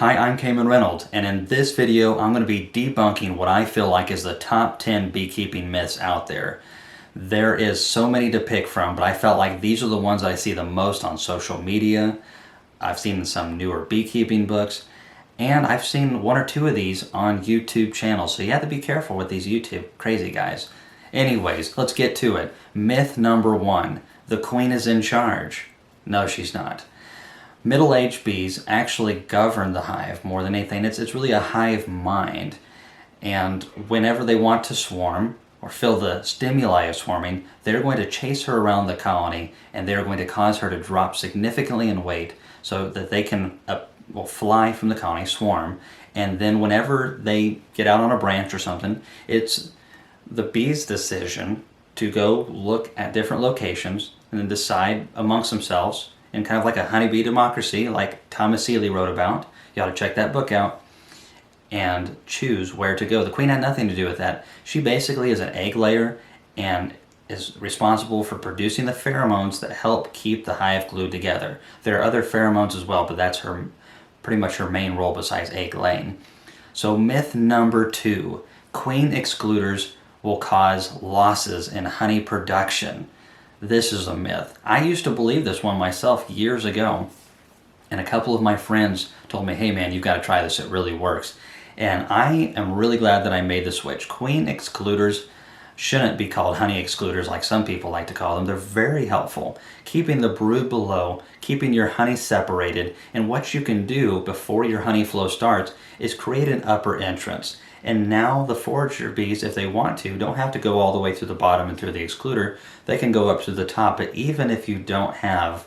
Hi, I'm Kamon Reynolds, and in this video I'm going to be debunking what I feel like is the top 10 beekeeping myths out there. There is so many to pick from, but I felt like these are the ones I see the most on social media. I've seen some newer beekeeping books, and I've seen one or two of these on YouTube channels, so you have to be careful with these YouTube crazy guys. Anyways, let's get to it. Myth number 1, the queen is in charge. No, she's not. Middle-aged bees actually govern the hive more than anything. It's really a hive mind. And whenever they want to swarm or feel the stimuli of swarming, they're going to chase her around the colony and they're going to cause her to drop significantly in weight so that they can fly from the colony, swarm. And then whenever they get out on a branch or something, it's the bees' decision to go look at different locations and then decide amongst themselves in kind of like a honeybee democracy, like Thomas Seeley wrote about. You ought to check that book out. And choose where to go. The queen had nothing to do with that. She basically is an egg layer and is responsible for producing the pheromones that help keep the hive glued together. There are other pheromones as well, but that's pretty much her main role besides egg laying. So myth number 2, queen excluders will cause losses in honey production. This is a myth. I used to believe this one myself years ago, and a couple of my friends told me, hey man, you've got to try this, it really works. And I am really glad that I made the switch. Queen excluders shouldn't be called honey excluders like some people like to call them. They're very helpful, keeping the brood below, keeping your honey separated, and what you can do before your honey flow starts is create an upper entrance. And now the forager bees, if they want to, don't have to go all the way through the bottom and through the excluder. They can go up to the top. But even if you don't have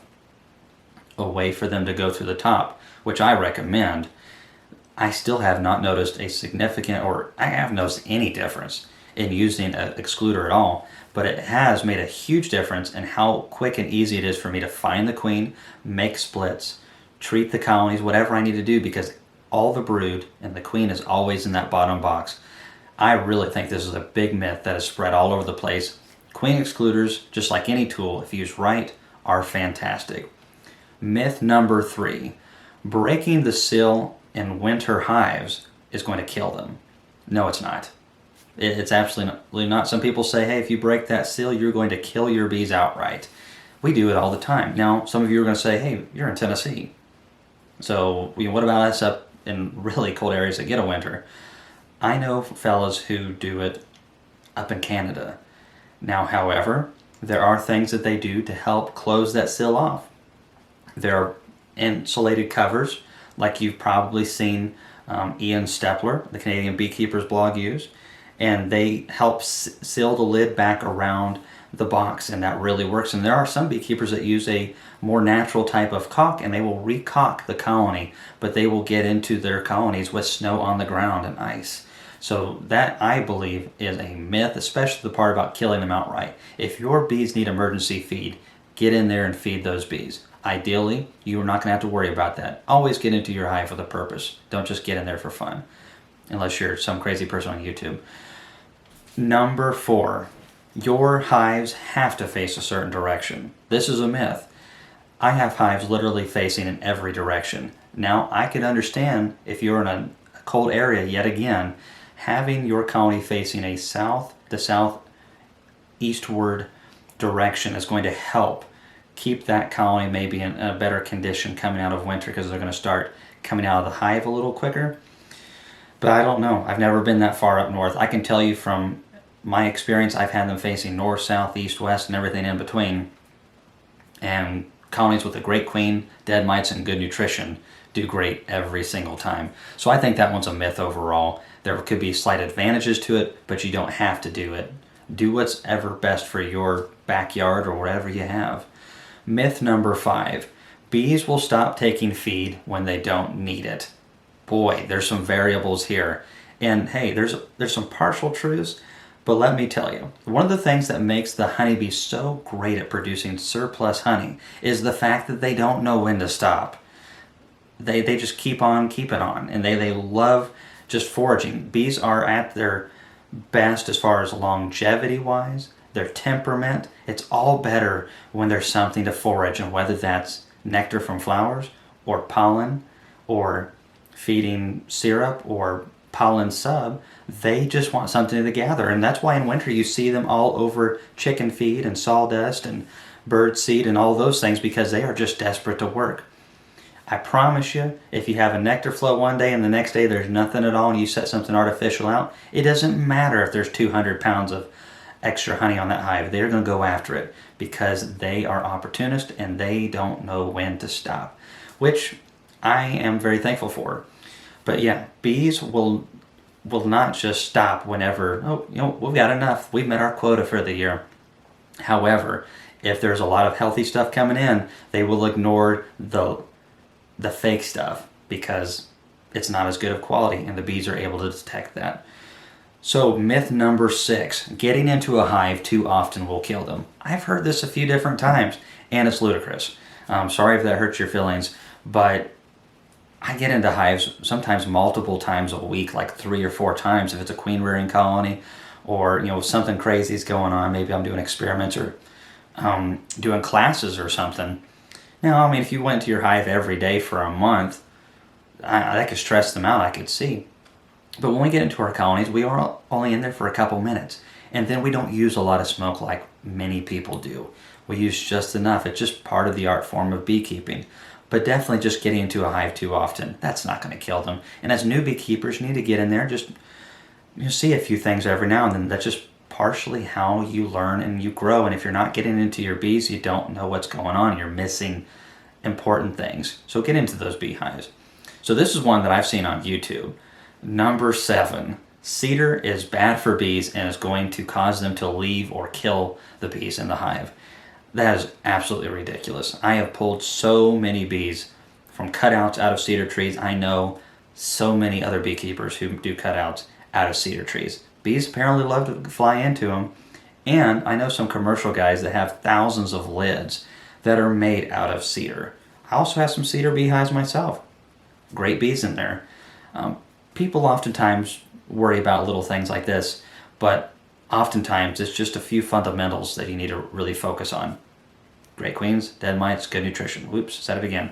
a way for them to go through the top, which I recommend, I still have not noticed a significant, or I haven't noticed any difference in using an excluder at all. But it has made a huge difference in how quick and easy it is for me to find the queen, make splits, treat the colonies, whatever I need to do, because all the brood and the queen is always in that bottom box. I really think this is a big myth that is spread all over the place. Queen excluders, just like any tool, if used right, are fantastic. Myth number 3, breaking the seal in winter hives is going to kill them. No, it's not. It's absolutely not. Some people say, hey, if you break that seal, you're going to kill your bees outright. We do it all the time. Now, some of you are going to say, hey, you're in Tennessee. So what about us up in really cold areas that get a winter? I know fellas who do it up in Canada. Now, however, there are things that they do to help close that seal off. There are insulated covers, like you've probably seen Ian Stepler, the Canadian Beekeepers blog, use, and they help seal the lid back around the box, and that really works. And there are some beekeepers that use a more natural type of caulk, and they will re-caulk the colony, but they will get into their colonies with snow on the ground and ice. So that, I believe, is a myth, especially the part about killing them outright. If your bees need emergency feed, get in there and feed those bees. Ideally, you are not going to have to worry about that. Always get into your hive with a purpose. Don't just get in there for fun, unless you're some crazy person on YouTube. Number 4, your hives have to face a certain direction. This is a myth. I have hives literally facing in every direction. Now, I can understand if you're in a cold area, yet again, having your colony facing a south to southeastward direction is going to help keep that colony maybe in a better condition coming out of winter, because they're going to start coming out of the hive a little quicker. But I don't know. I've never been that far up north. I can tell you from my experience, I've had them facing north, south, east, west, and everything in between. And colonies with a great queen, dead mites, and good nutrition do great every single time. So I think that one's a myth overall. There could be slight advantages to it, but you don't have to do it. Do what's ever best for your backyard or whatever you have. Myth number 5, bees will stop taking feed when they don't need it. Boy, there's some variables here. And hey, there's some partial truths, but let me tell you, one of the things that makes the honeybee so great at producing surplus honey is the fact that they don't know when to stop. They just keep on keeping on, and they love just foraging. Bees are at their best as far as longevity-wise, their temperament. It's all better when there's something to forage, and whether that's nectar from flowers or pollen or feeding syrup or pollen sub, they just want something to gather. And that's why in winter you see them all over chicken feed and sawdust and bird seed and all those things, because they are just desperate to work. I promise you, if you have a nectar flow one day and the next day there's nothing at all and you set something artificial out, it doesn't matter if there's 200 pounds of extra honey on that hive. They're going to go after it because they are opportunists and they don't know when to stop, which I am very thankful for. But yeah, bees will not just stop whenever, oh, we've got enough. We've met our quota for the year. However, if there's a lot of healthy stuff coming in, they will ignore the fake stuff because it's not as good of quality, and the bees are able to detect that. So myth number 6, getting into a hive too often will kill them. I've heard this a few different times, and it's ludicrous. Sorry if that hurts your feelings, but I get into hives sometimes multiple times a week, like 3 or 4 times if it's a queen rearing colony, or something crazy is going on. Maybe I'm doing experiments or doing classes or something. Now, I mean, if you went to your hive every day for a month, that could stress them out, I could see. But when we get into our colonies, we are only in there for a couple minutes. And then we don't use a lot of smoke like many people do. We use just enough. It's just part of the art form of beekeeping. But definitely just getting into a hive too often, that's not going to kill them. And as new beekeepers, you need to get in there, just see a few things every now and then. That's just partially how you learn and you grow. And if you're not getting into your bees, you don't know what's going on. You're missing important things. So get into those beehives. So this is one that I've seen on YouTube. Number 7, cedar is bad for bees and is going to cause them to leave or kill the bees in the hive. That is absolutely ridiculous. I have pulled so many bees from cutouts out of cedar trees. I know so many other beekeepers who do cutouts out of cedar trees. Bees apparently love to fly into them. And I know some commercial guys that have thousands of lids that are made out of cedar. I also have some cedar beehives myself. Great bees in there. People oftentimes worry about little things like this, but oftentimes it's just a few fundamentals that you need to really focus on. Great queens, dead mites, good nutrition. Whoops, said it again.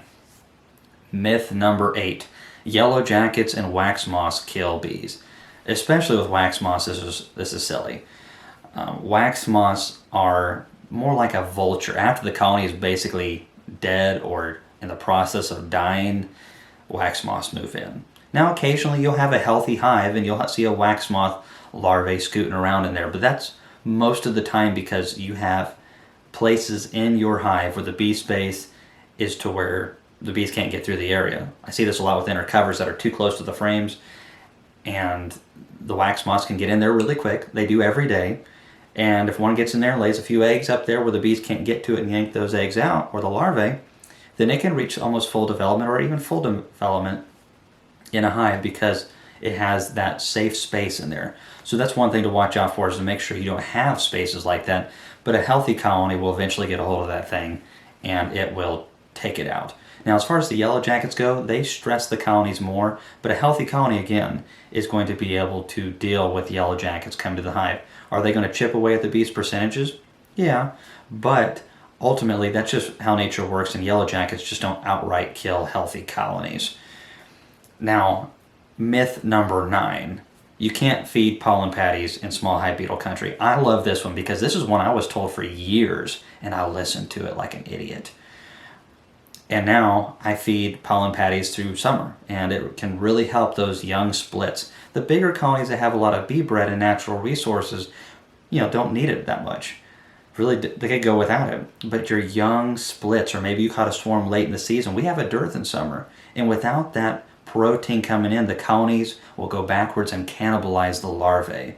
Myth number 8. Yellowjackets and wax moths kill bees. Especially with wax moths, this is silly. Wax moths are more like a vulture. After the colony is basically dead or in the process of dying, wax moths move in. Now occasionally you'll have a healthy hive and you'll see a wax moth larvae scooting around in there, but that's most of the time because you have places in your hive where the bee space is to where the bees can't get through the area. I see this a lot with inner covers that are too close to the frames, and the wax moths can get in there really quick. They do every day, and if one gets in there and lays a few eggs up there where the bees can't get to it and yank those eggs out, or the larvae, then it can reach almost full development or even full development in a hive because it has that safe space in there. So that's one thing to watch out for, is to make sure you don't have spaces like that. But a healthy colony will eventually get a hold of that thing and it will take it out. Now, as far as the Yellowjackets go, they stress the colonies more, but a healthy colony, again, is going to be able to deal with Yellowjackets coming to the hive. Are they going to chip away at the bees' percentages? Yeah, but ultimately that's just how nature works, and Yellowjackets just don't outright kill healthy colonies. Now, myth number 9. You can't feed pollen patties in small hive beetle country. I love this one because this is one I was told for years, and I listened to it like an idiot. And now I feed pollen patties through summer, and it can really help those young splits. The bigger colonies that have a lot of bee bread and natural resources, don't need it that much. Really, they could go without it. But your young splits, or maybe you caught a swarm late in the season, we have a dearth in summer. And without that protein coming in, the colonies will go backwards and cannibalize the larvae.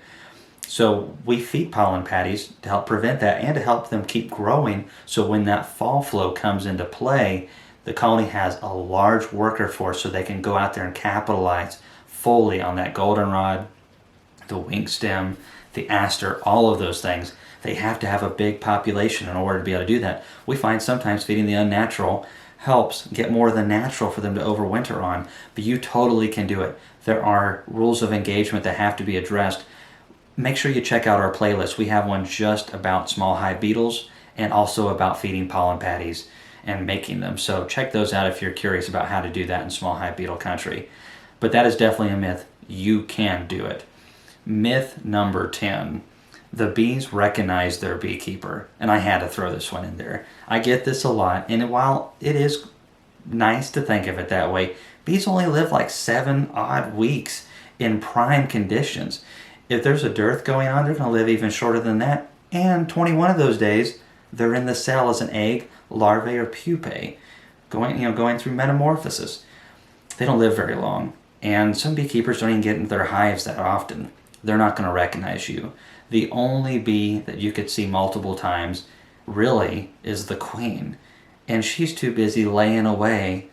So we feed pollen patties to help prevent that and to help them keep growing, so when that fall flow comes into play, the colony has a large worker force so they can go out there and capitalize fully on that goldenrod, the wing stem, the aster, all of those things. They have to have a big population in order to be able to do that. We find sometimes feeding the unnatural helps get more of the natural for them to overwinter on, but you totally can do it. There are rules of engagement that have to be addressed. Make sure you check out our playlist. We have one just about small hive beetles and also about feeding pollen patties. and making them. So check those out if you're curious about how to do that in small hive beetle country. But that is definitely a myth. You can do it. Myth number 10. The bees recognize their beekeeper. And I had to throw this one in there. I get this a lot, and while it is nice to think of it that way, bees only live like 7 odd weeks in prime conditions. If there's a dearth going on, they're going to live even shorter than that. And 21 of those days, they're in the cell as an egg, larvae, or pupae, going through metamorphosis. They don't live very long. And some beekeepers don't even get into their hives that often. They're not going to recognize you. The only bee that you could see multiple times really is the queen. And she's too busy laying away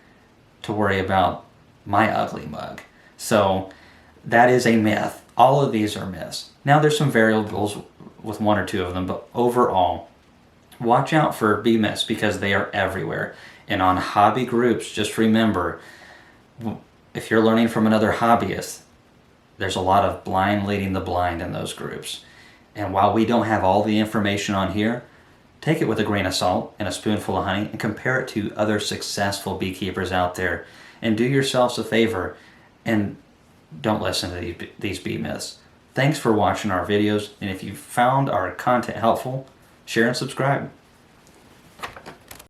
to worry about my ugly mug. So that is a myth. All of these are myths. Now there's some variables with 1 or 2 of them, but overall, watch out for bee myths because they are everywhere. And on hobby groups, just remember, if you're learning from another hobbyist, there's a lot of blind leading the blind in those groups. And while we don't have all the information on here, take it with a grain of salt and a spoonful of honey and compare it to other successful beekeepers out there. And do yourselves a favor and don't listen to these bee myths. Thanks for watching our videos, and if you found our content helpful, share and subscribe.